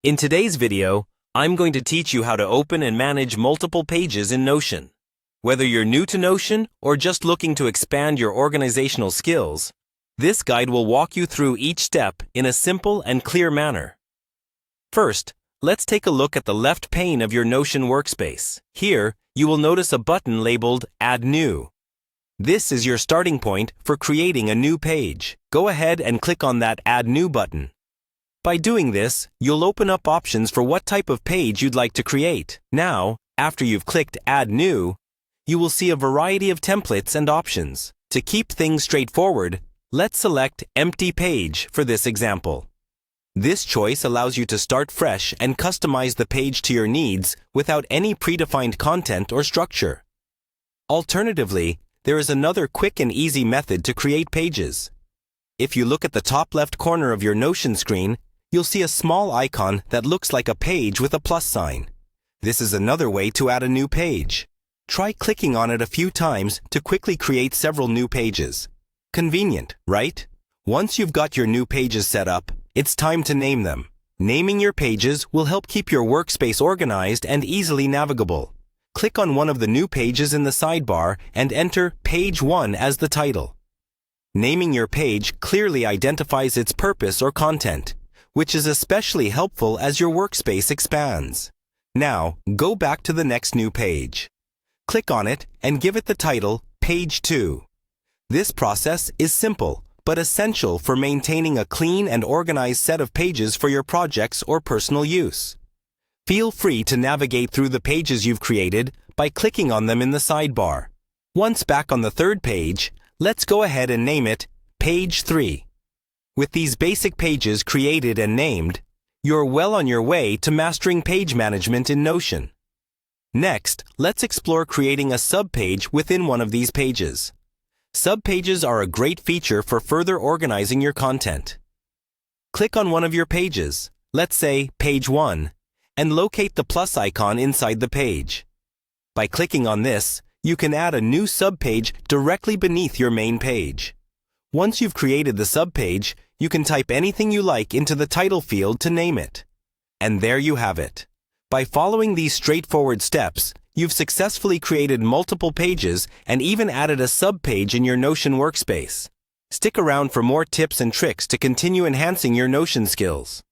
In today's video, I'm going to teach you how to open and manage multiple pages in Notion. Whether you're new to Notion or just looking to expand your organizational skills, this guide will walk you through each step in a simple and clear manner. First, let's take a look at the left pane of your Notion workspace. Here, you will notice a button labeled Add New. This is your starting point for creating a new page. Go ahead and click on that Add New button. By doing this, you'll open up options for what type of page you'd like to create. Now, after you've clicked Add New, you will see a variety of templates and options. To keep things straightforward, let's select Empty Page for this example. This choice allows you to start fresh and customize the page to your needs without any predefined content or structure. Alternatively, there is another quick and easy method to create pages. If you look at the top left corner of your Notion screen, you'll see a small icon that looks like a page with a plus sign. This is another way to add a new page. Try clicking on it a few times to quickly create several new pages. Convenient, right? Once you've got your new pages set up, it's time to name them. Naming your pages will help keep your workspace organized and easily navigable. Click on one of the new pages in the sidebar and enter Page 1 as the title. Naming your page clearly identifies its purpose or content, which is especially helpful as your workspace expands. Now, go back to the next new page. Click on it and give it the title Page 2. This process is simple, but essential for maintaining a clean and organized set of pages for your projects or personal use. Feel free to navigate through the pages you've created by clicking on them in the sidebar. Once back on the third page, let's go ahead and name it Page 3. With these basic pages created and named, you're well on your way to mastering page management in Notion. Next, let's explore creating a subpage within one of these pages. Subpages are a great feature for further organizing your content. Click on one of your pages, let's say Page 1, and locate the plus icon inside the page. By clicking on this, you can add a new subpage directly beneath your main page. Once you've created the subpage, you can type anything you like into the title field to name it. And there you have it. By following these straightforward steps, you've successfully created multiple pages and even added a subpage in your Notion workspace. Stick around for more tips and tricks to continue enhancing your Notion skills.